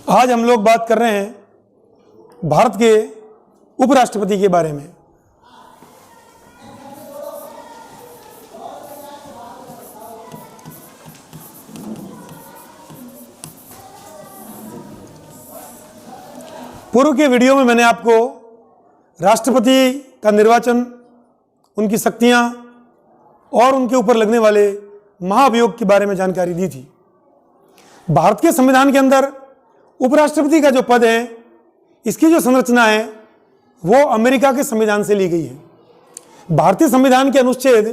आज हम लोग बात कर रहे हैं भारत के उपराष्ट्रपति के बारे में। पूर्व के वीडियो में मैंने आपको राष्ट्रपति का निर्वाचन, उनकी शक्तियां और उनके ऊपर लगने वाले महाभियोग के बारे में जानकारी दी थी। भारत के संविधान के अंदर उपराष्ट्रपति का जो पद है, इसकी जो संरचना है वो अमेरिका के संविधान से ली गई है। भारतीय संविधान के अनुच्छेद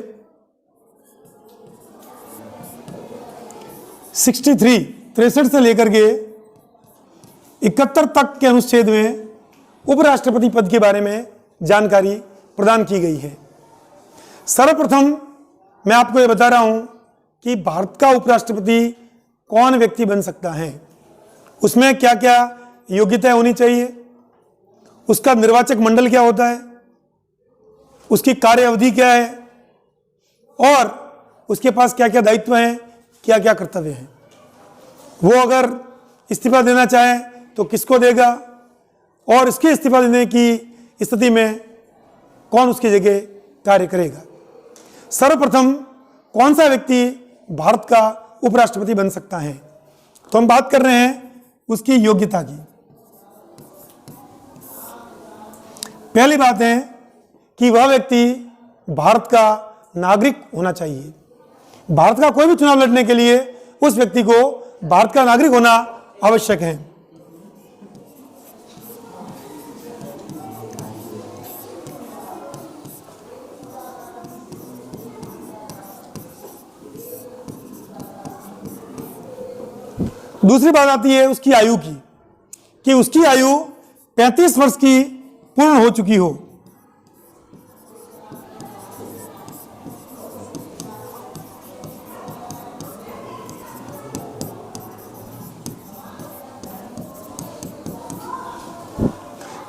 63 से लेकर के 71 तक के अनुच्छेद में उपराष्ट्रपति पद के बारे में जानकारी प्रदान की गई है। सर्वप्रथम मैं आपको यह बता रहा हूं कि भारत का उपराष्ट्रपति कौन व्यक्ति बन सकता है, उसमें क्या क्या योग्यताएं होनी चाहिए, उसका निर्वाचक मंडल क्या होता है, उसकी कार्य अवधि क्या है और उसके पास क्या क्या दायित्व हैं, क्या क्या कर्तव्य हैं। वो अगर इस्तीफा देना चाहे तो किसको देगा और इसके इस्तीफा देने की स्थिति में कौन उसकी जगह कार्य करेगा। सर्वप्रथम कौन सा व्यक्ति भारत का उपराष्ट्रपति बन सकता है, तो हम बात कर रहे हैं उसकी योग्यता की। पहली बात है कि वह व्यक्ति भारत का नागरिक होना चाहिए। भारत का कोई भी चुनाव लड़ने के लिए उस व्यक्ति को भारत का नागरिक होना आवश्यक है। दूसरी बात आती है उसकी आयु की, कि उसकी आयु 35 वर्ष की पूर्ण हो चुकी हो।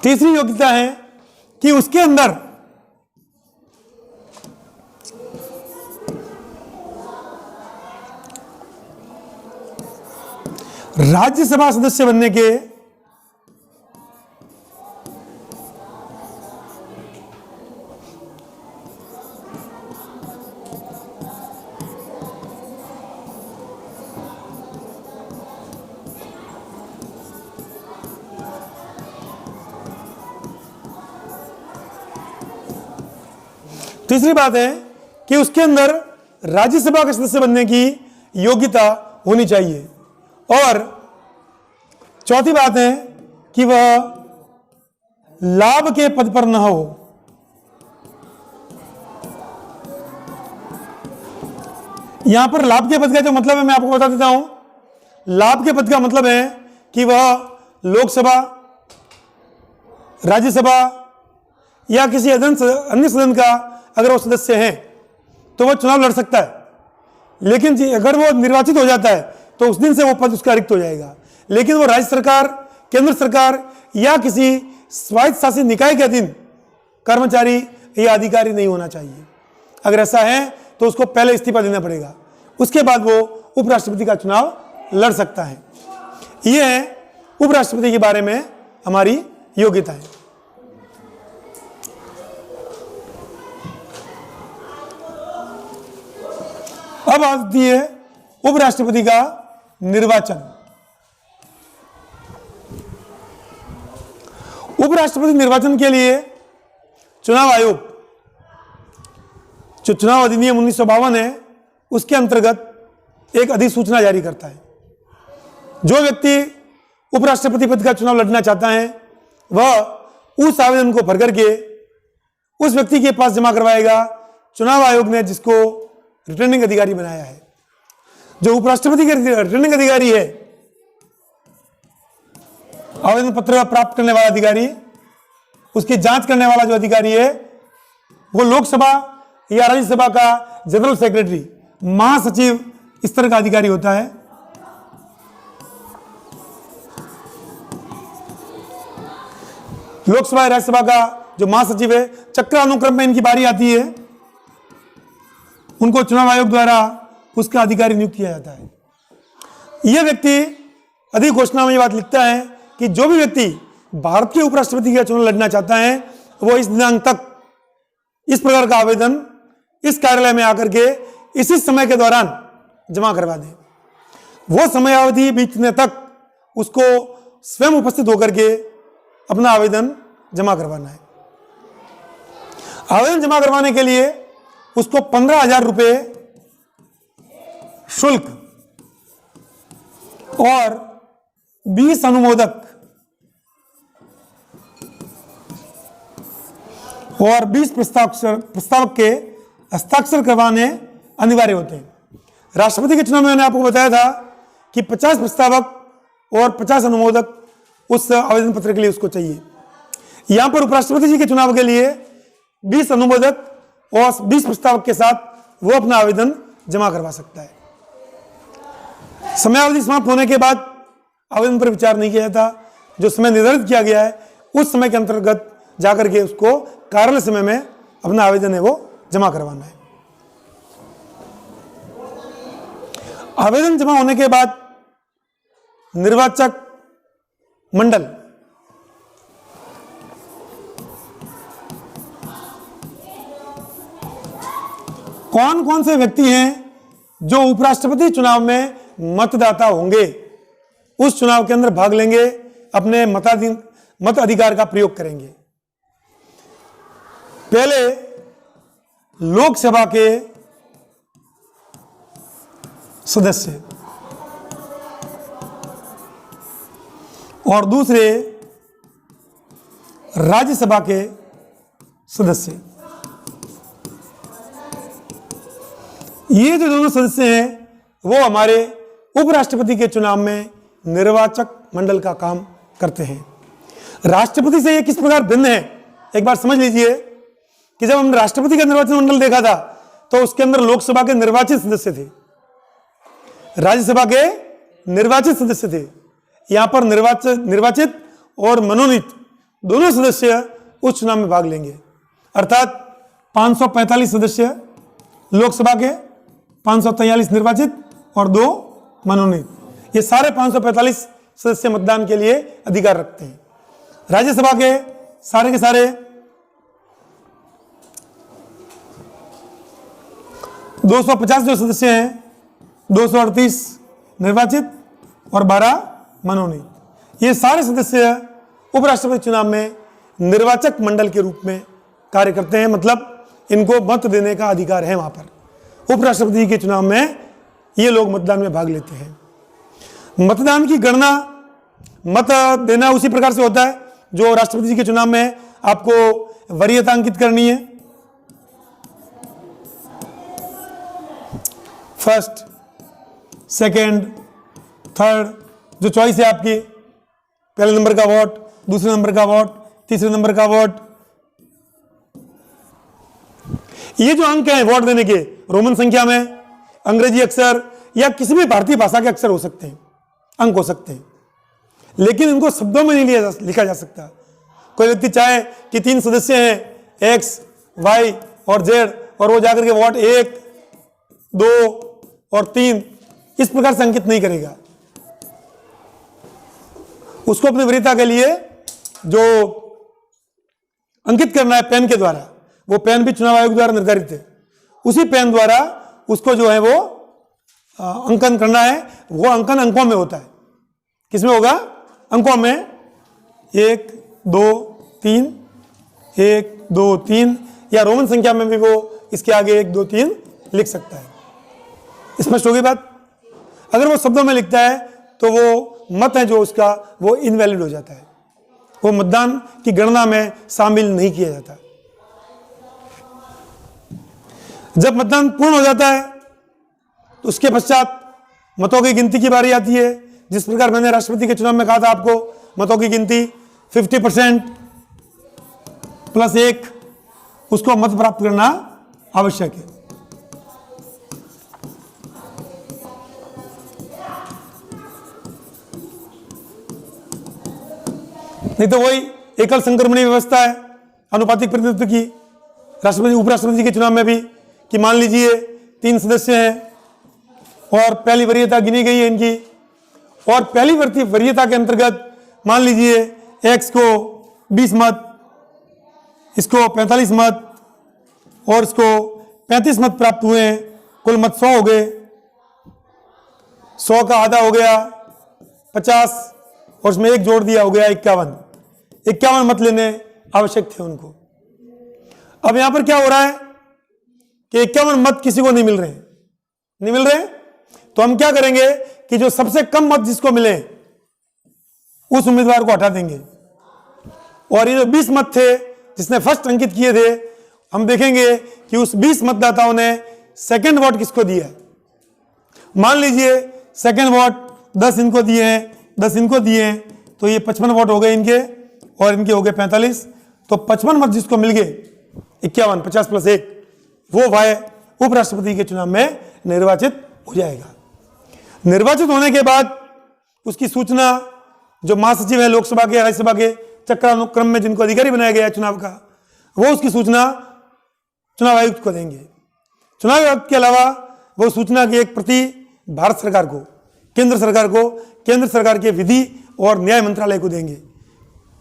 तीसरी योग्यता है कि उसके अंदर राज्यसभा सदस्य बनने के तीसरी बात है कि उसके अंदर राज्यसभा के सदस्य बनने की योग्यता होनी चाहिए। और चौथी बात है कि वह लाभ के पद पर न हो। यहां पर लाभ के पद का जो मतलब है मैं आपको बता देता हूं। लाभ के पद का मतलब है कि वह लोकसभा, राज्यसभा या किसी अन्य सदन का अगर वो सदस्य है तो वह चुनाव लड़ सकता है। लेकिन अगर वो निर्वाचित हो जाता है तो उस दिन से वो पद उसका रिक्त हो जाएगा। लेकिन वो राज्य सरकार, केंद्र सरकार या किसी स्वायत्त शासित निकाय के अधीन कर्मचारी या अधिकारी नहीं होना चाहिए। अगर ऐसा है तो उसको पहले इस्तीफा देना पड़ेगा, उसके बाद वो उपराष्ट्रपति का चुनाव लड़ सकता है। यह है उपराष्ट्रपति के बारे में हमारी योग्यता है। अब आती है उपराष्ट्रपति का निर्वाचन। उपराष्ट्रपति निर्वाचन के लिए चुनाव आयोग, जो चुनाव अधिनियम 1952 है, उसके अंतर्गत एक अधिसूचना जारी करता है। जो व्यक्ति उपराष्ट्रपति पद का चुनाव लड़ना चाहता है वह उस आवेदन को भर करके उस व्यक्ति के पास जमा करवाएगा चुनाव आयोग ने जिसको रिटर्निंग अधिकारी बनाया है। जो उपराष्ट्रपति के रिटर्निंग अधिकारी है, आवेदन पत्र प्राप्त करने वाला अधिकारी, उसकी जांच करने वाला जो अधिकारी है वो लोकसभा या राज्यसभा का जनरल सेक्रेटरी, महासचिव, इस तरह का अधिकारी होता है। लोकसभा या राज्यसभा का जो महासचिव है, चक्रानुक्रम में इनकी बारी आती है, उनको चुनाव आयोग द्वारा उसका अधिकारी नियुक्त किया जाता है। यह व्यक्ति अधिघोषणा में ये बात लिखता है कि जो भी व्यक्ति भारत के उपराष्ट्रपति का चुनाव लड़ना चाहता है वो इस दिनांक तक इस प्रकार का आवेदन इस कार्यालय में आकर के इसी समय के दौरान जमा करवा दे। वो समयावधि बीतने तक उसको स्वयं उपस्थित होकर के अपना आवेदन जमा करवाना है। आवेदन जमा करवाने के लिए उसको 15,000 रुपये शुल्क और 20 अनुमोदक और 20 प्रस्तावक के हस्ताक्षर करवाने अनिवार्य होते हैं। राष्ट्रपति के चुनाव में मैंने आपको बताया था कि 50 प्रस्तावक और 50 अनुमोदक उस आवेदन पत्र के लिए उसको चाहिए। यहां पर उपराष्ट्रपति जी के चुनाव के लिए 20 अनुमोदक और 20 प्रस्तावक के साथ वो अपना आवेदन जमा करवा सकता है। समयावधि समाप्त होने के बाद आवेदन पर विचार नहीं किया जाता। जो समय निर्धारित किया गया है उस समय के अंतर्गत जाकर के उसको कार्यालय समय में अपना आवेदन है वो जमा करवाना है। आवेदन जमा होने के बाद निर्वाचक मंडल कौन कौन से व्यक्ति हैं जो उपराष्ट्रपति चुनाव में मतदाता होंगे उस चुनाव के अंदर भाग लेंगे, अपने मत अधिकार का प्रयोग करेंगे। पहले लोकसभा के सदस्य और दूसरे राज्यसभा के सदस्य। ये जो दोनों सदस्य हैं वो हमारे उपराष्ट्रपति के चुनाव में निर्वाचक मंडल का काम करते हैं। राष्ट्रपति से ये किस प्रकार भिन्न है एक बार समझ लीजिए कि जब हमने राष्ट्रपति का निर्वाचन मंडल देखा था तो उसके अंदर लोकसभा के निर्वाचित सदस्य थे, राज्यसभा के निर्वाचित सदस्य थे। यहां पर निर्वाचित और मनोनीत दोनों सदस्य उस चुनाव में भाग लेंगे। अर्थात 545 सदस्य लोकसभा के, 543 निर्वाचित और 2 मनोनीत। ये सारे 545 सदस्य मतदान के लिए अधिकार रखते हैं। राज्यसभा के सारे 250 जो सदस्य हैं, 238 निर्वाचित और 12 मनोनीत। ये सारे सदस्य उपराष्ट्रपति चुनाव में निर्वाचक मंडल के रूप में कार्य करते हैं। मतलब इनको मत देने का अधिकार है। वहां पर उपराष्ट्रपति के चुनाव में ये लोग मतदान में भाग लेते हैं। मतदान की गणना, मत देना उसी प्रकार से होता है जो राष्ट्रपति जी के चुनाव में आपको वरीयता अंकित करनी है। फर्स्ट, सेकंड, थर्ड जो चॉइस है आपकी, पहले नंबर का वोट, दूसरे नंबर का वोट, तीसरे नंबर का वोट। ये जो अंक हैं वोट देने के, रोमन संख्या में, अंग्रेजी अक्षर या किसी भी भारतीय भाषा के अक्षर हो सकते हैं, अंक हो सकते हैं, लेकिन इनको शब्दों में नहीं लिखा जा सकता। कोई व्यक्ति चाहे कि 3 सदस्य हैं X, Y और Z और वो जाकर के वोट 1, 2 और 3 इस प्रकार से अंकित नहीं करेगा। उसको अपनी वरीयता के लिए जो अंकित करना है पेन के द्वारा, वो पेन भी चुनाव आयोग द्वारा निर्धारित है। उसी पेन द्वारा उसको जो है वो अंकन करना है। वो अंकन अंकों में होता है। किसमें होगा? अंकों में 1, 2, 3, 1, 2, 3 या रोमन संख्या में भी वो इसके आगे 1, 2, 3 लिख सकता है। स्पष्ट होगी बात? अगर वो शब्दों में लिखता है तो वो मत है जो उसका वो इनवैलिड हो जाता है, वो मतदान की गणना में शामिल नहीं किया जाता। जब मतदान पूर्ण हो जाता है तो उसके पश्चात मतों की गिनती की बारी आती है। जिस प्रकार मैंने राष्ट्रपति के चुनाव में कहा था आपको, मतों की गिनती 50% +1 उसको मत प्राप्त करना आवश्यक है। नहीं तो वही एकल संक्रमणीय व्यवस्था है अनुपातिक प्रतिनिधित्व की राष्ट्रपति उपराष्ट्रपति के चुनाव में भी, कि मान लीजिए 3 सदस्य हैं और पहली वरीयता गिनी गई है इनकी और पहली वरीयता के अंतर्गत मान लीजिए एक्स को 20 मत, इसको 45 मत और इसको 35 मत प्राप्त हुए हैं, कुल मत 100 हो गए। 100 का आधा हो गया 50 और उसमें एक जोड़ दिया, हो गया 51 मत लेने आवश्यक थे उनको। अब यहां पर क्या हो रहा है कि 51 मत किसी को नहीं मिल रहे, तो हम क्या करेंगे कि जो सबसे कम मत जिसको मिले उस उम्मीदवार को हटा देंगे, और ये जो 20 मत थे जिसने फर्स्ट अंकित किए थे, हम देखेंगे कि उस 20 मतदाताओं ने सेकंड वोट किसको दिया है। मान लीजिए सेकंड वोट 10 इनको दिए हैं, 10 इनको दिए हैं, तो ये 55 वोट हो गए इनके, और इनके हो गए 45, तो 55 मत जिसको मिल गए 51, 50 + 1, वो भाई उपराष्ट्रपति के चुनाव में निर्वाचित हो जाएगा। निर्वाचित होने के बाद उसकी सूचना जो महासचिव है लोकसभा के राज्यसभा के चक्रानुक्रम में जिनको अधिकारी बनाया गया है चुनाव का, वो उसकी सूचना चुनाव आयुक्त को देंगे। चुनाव आयुक्त के अलावा वो सूचना की एक प्रति भारत सरकार को, केंद्र सरकार को, केंद्र सरकार के विधि और न्याय मंत्रालय को देंगे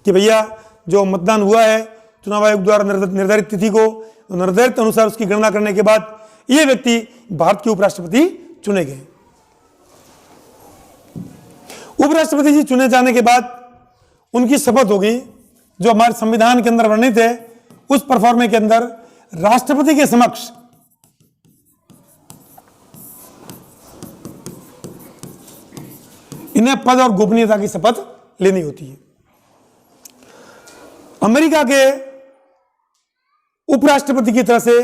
कि भैया जो मतदान हुआ है चुनाव आयोग द्वारा निर्धारित तिथि को, निर्धारित अनुसार उसकी गणना करने के बाद ये व्यक्ति भारत के उपराष्ट्रपति चुने गए। उपराष्ट्रपति जी चुने जाने के बाद उनकी शपथ होगी जो हमारे संविधान के अंदर वर्णित है। उस परफॉर्मे के अंदर राष्ट्रपति के समक्ष इन्हें पद और गोपनीयता की शपथ लेनी होती है। अमेरिका के उपराष्ट्रपति की तरह से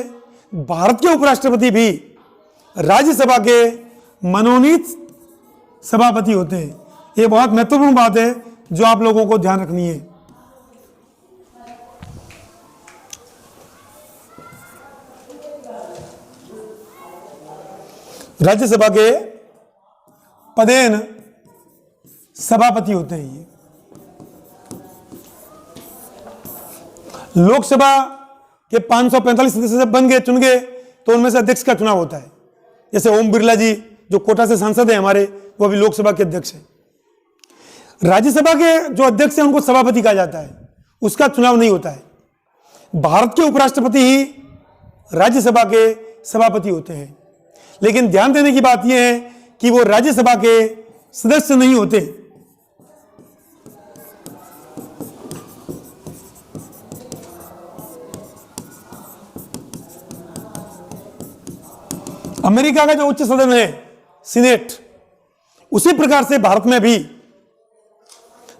भारत के उपराष्ट्रपति भी राज्यसभा के मनोनीत सभापति होते हैं। यह बहुत महत्वपूर्ण बात है जो आप लोगों को ध्यान रखनी है। राज्यसभा के पदेन सभापति होते हैं। ये लोकसभा के 545 सदस्य जब बन गए, चुन गए, तो उनमें से अध्यक्ष का चुनाव होता है। जैसे ओम बिरला जी जो कोटा से सांसद है हमारे, वो अभी लोकसभा के अध्यक्ष हैं। राज्यसभा के जो अध्यक्ष हैं उनको सभापति कहा जाता है, उसका चुनाव नहीं होता है। भारत के उपराष्ट्रपति ही राज्यसभा के सभापति होते हैं। लेकिन ध्यान देने की बात यह है कि वो राज्यसभा के सदस्य नहीं होते। अमेरिका का जो उच्च सदन है सीनेट, उसी प्रकार से भारत में भी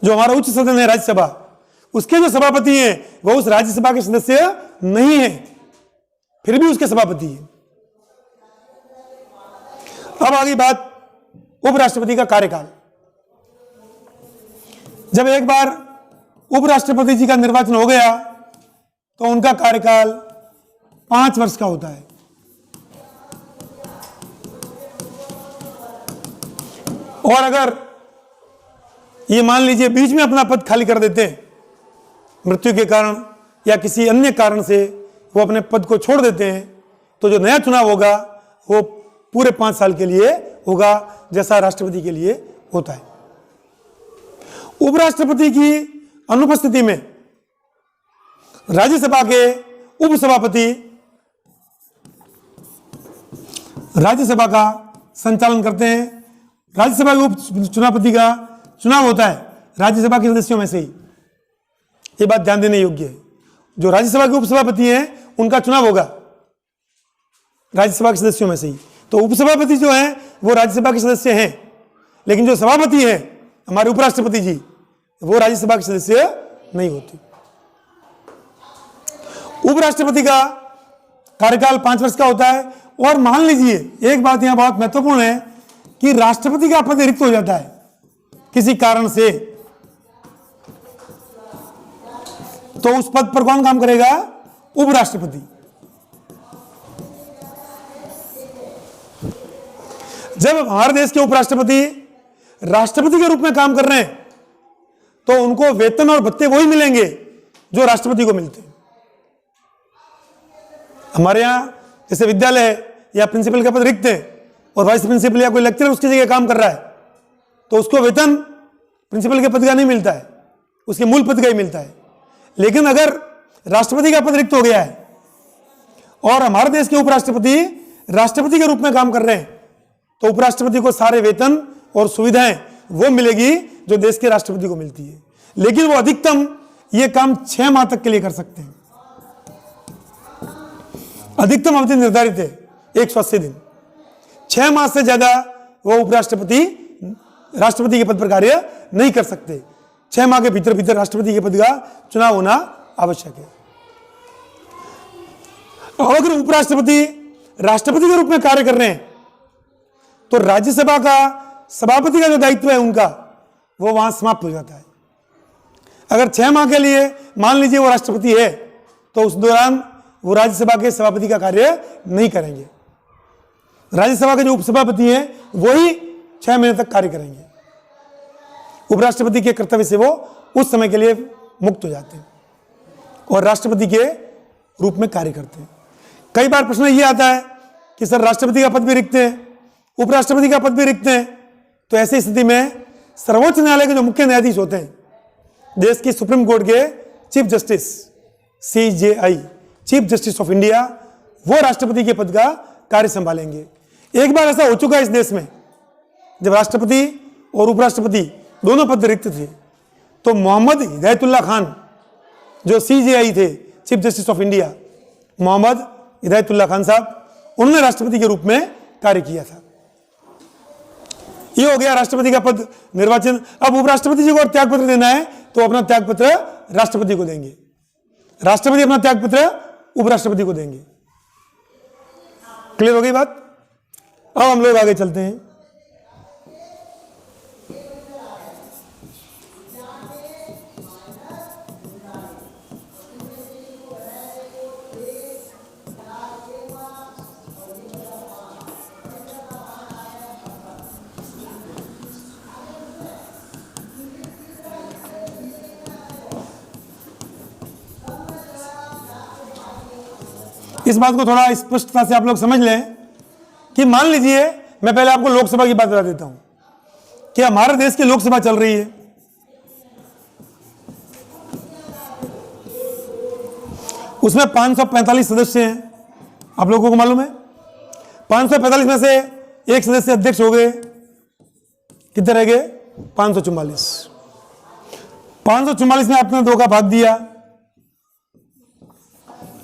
जो हमारा उच्च सदन है राज्यसभा, उसके जो सभापति हैं वो उस राज्यसभा के सदस्य नहीं है, फिर भी उसके सभापति हैं। अब आगे बात उपराष्ट्रपति का कार्यकाल। जब एक बार उपराष्ट्रपति जी का निर्वाचन हो गया तो उनका कार्यकाल 5 वर्ष का होता है। और अगर ये मान लीजिए बीच में अपना पद खाली कर देते हैं, मृत्यु के कारण या किसी अन्य कारण से वो अपने पद को छोड़ देते हैं, तो जो नया चुनाव होगा वो पूरे 5 साल के लिए होगा, जैसा राष्ट्रपति के लिए होता है। उपराष्ट्रपति की अनुपस्थिति में राज्यसभा के उपसभापति राज्यसभा का संचालन करते हैं। राज्यसभा के उपचुनापति का चुनाव होता है राज्यसभा के सदस्यों में से ही। ये बात ध्यान देने योग्य है। जो राज्यसभा के उपसभापति हैं उनका चुनाव होगा राज्यसभा के सदस्यों में से ही। तो उपसभापति जो हैं वो राज्यसभा के सदस्य हैं, लेकिन जो सभापति हैं हमारे उपराष्ट्रपति जी, वो राज्यसभा के सदस्य नहीं होते। उपराष्ट्रपति का कार्यकाल 5 वर्ष का होता है। और मान लीजिए एक बात यहां बहुत महत्वपूर्ण है कि राष्ट्रपति का पद रिक्त हो जाता है किसी कारण से, तो उस पद पर कौन काम करेगा? उपराष्ट्रपति। जब हमारे देश के उपराष्ट्रपति राष्ट्रपति के रूप में काम कर रहे हैं तो उनको वेतन और भत्ते वही मिलेंगे जो राष्ट्रपति को मिलते हैं। हमारे यहां जैसे विद्यालय या प्रिंसिपल का पद रिक्त है और वाइस प्रिंसिपल या कोई लेक्चरर उसकी जगह काम कर रहा है, तो उसको वेतन प्रिंसिपल के पद का नहीं मिलता है, उसके मूल पद का ही मिलता है। लेकिन अगर राष्ट्रपति का पद रिक्त हो गया है और हमारे देश के उपराष्ट्रपति राष्ट्रपति के रूप में काम कर रहे हैं, तो उपराष्ट्रपति को सारे वेतन और सुविधाएं वो मिलेगी जो देश के राष्ट्रपति को मिलती है। लेकिन वो अधिकतम ये काम 6 माह तक के लिए कर सकते हैं। अधिकतम अवधि निर्धारित है 180 दिन। 6 माह से ज्यादा वो उपराष्ट्रपति राष्ट्रपति के पद पर कार्य नहीं कर सकते। 6 माह के भीतर भीतर राष्ट्रपति के पद का चुनाव होना आवश्यक है। और अगर उपराष्ट्रपति राष्ट्रपति के रूप में कार्य कर रहे हैं तो राज्यसभा का सभापति का जो दायित्व है उनका, वो वहां समाप्त हो जाता है। अगर 6 माह के लिए मान लीजिए वो राष्ट्रपति है, तो उस दौरान वो राज्यसभा के सभापति का कार्य नहीं करेंगे। राज्यसभा के जो उपसभापति हैं वही 6 महीने तक कार्य करेंगे। उपराष्ट्रपति के कर्तव्य से वो उस समय के लिए मुक्त हो जाते हैं और राष्ट्रपति के रूप में कार्य करते हैं। कई बार प्रश्न ये आता है कि सर राष्ट्रपति का पद भी रिक्त है, उपराष्ट्रपति का पद भी रिक्त है, तो ऐसी स्थिति में सर्वोच्च न्यायालय के जो मुख्य न्यायाधीश होते हैं, देश की सुप्रीम कोर्ट के chief justice CJI, chief justice of India, वो राष्ट्रपति के पद का कार्य संभालेंगे। एक बार ऐसा हो चुका है इस देश में, जब राष्ट्रपति और उपराष्ट्रपति दोनों पद रिक्त थे, तो मोहम्मद हिदायतुल्लाह खान जो CJI थे, chief justice of India, Mohammad Hidayatullah Khan Sahab, उन्होंने राष्ट्रपति के रूप में कार्य किया था। ये हो गया राष्ट्रपति का पद निर्वाचन। अब उपराष्ट्रपति जी को त्याग पत्र देना है तो अपना त्याग पत्र राष्ट्रपति को देंगे, राष्ट्रपति अपना त्याग पत्र उपराष्ट्रपति को देंगे। क्लियर हो गई बात? अब हम लोग आगे चलते हैं। इस बात को थोड़ा स्पष्टता से आप लोग समझ लें कि मान लीजिए, मैं पहले आपको लोकसभा की बात बता देता हूं कि हमारे देश की लोकसभा चल रही है। उसमें 545 सदस्य हैं, आप लोगों को मालूम है। 545 में से एक सदस्य अध्यक्ष हो गए, कितने रह गए? 544। 544 ने अपना 2 का भाग दिया,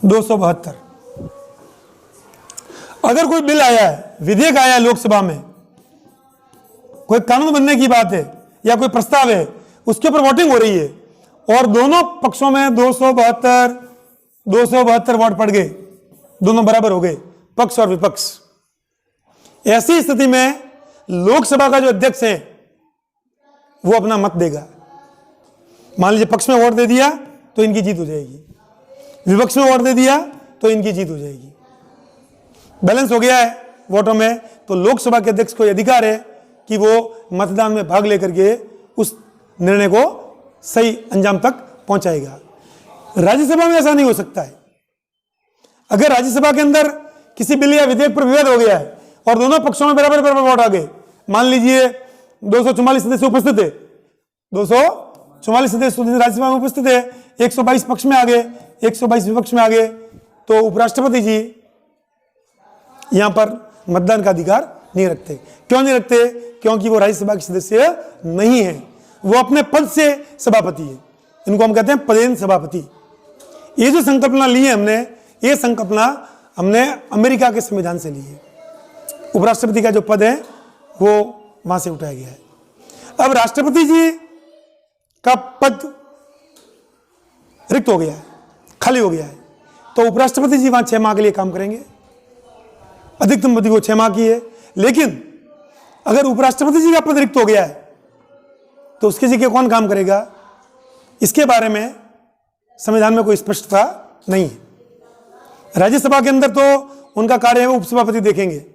272। अगर कोई बिल आया है, विधेयक आया है लोकसभा में, कोई कानून बनने की बात है या कोई प्रस्ताव है, उसके ऊपर वोटिंग हो रही है और दोनों पक्षों में 272 वोट पड़ गए, दोनों बराबर हो गए, पक्ष और विपक्ष। ऐसी स्थिति में लोकसभा का जो अध्यक्ष है वो अपना मत देगा। मान लीजिए पक्ष में वोट दे दिया तो इनकी जीत हो जाएगी, विपक्ष में वोट दे दिया तो इनकी जीत हो जाएगी। बैलेंस हो गया है वोटों में, तो लोकसभा के अध्यक्ष को अधिकार है कि वो मतदान में भाग लेकर के उस निर्णय को सही अंजाम तक पहुंचाएगा। राज्यसभा में ऐसा नहीं हो सकता है। अगर राज्यसभा के अंदर किसी बिल या विधेयक पर विवाद हो गया है और दोनों पक्षों में बराबर बराबर वोट आ गए, मान लीजिए 244 सदस्य उपस्थित है, 244 सदस्य राज्यसभा में उपस्थित है, 122 पक्ष में आ गए, 122 विपक्ष में आ गए, तो उपराष्ट्रपति जी यहां पर मतदान का अधिकार नहीं रखते। क्यों नहीं रखते? क्योंकि वो राज्यसभा के सदस्य नहीं है, वो अपने पद से सभापति है। इनको हम कहते हैं पदेन सभापति। ये जो संकल्पना ली है हमने, ये संकल्पना हमने अमेरिका के संविधान से ली है। उपराष्ट्रपति का जो पद है वो वहां से उठाया गया है। अब राष्ट्रपति जी का पद रिक्त हो गया है, खाली हो गया है, तो उपराष्ट्रपति जी वहां 6 माह के लिए काम करेंगे। अधिकतम अवधि वो 6 माह की है। लेकिन अगर उपराष्ट्रपति जी का पद रिक्त हो गया है तो उसकी जगह कौन काम करेगा? इसके बारे में संविधान में कोई स्पष्टता नहीं है। राज्यसभा के अंदर तो उनका कार्य है वो उपसभापति देखेंगे,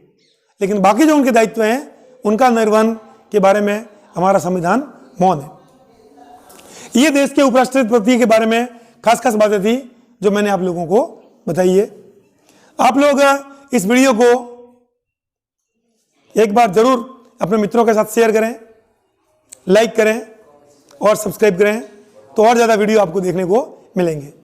लेकिन बाकी जो उनके दायित्व हैं उनका निर्वहन के बारे में हमारा संविधान मौन है। ये देश के उपराष्ट्रपति के बारे में खास खास बातें थी जो मैंने आप लोगों को बताई है। आप लोग इस वीडियो को एक बार जरूर अपने मित्रों के साथ शेयर करें लाइक करें और सब्सक्राइब करें, तो और ज़्यादा वीडियो आपको देखने को मिलेंगे।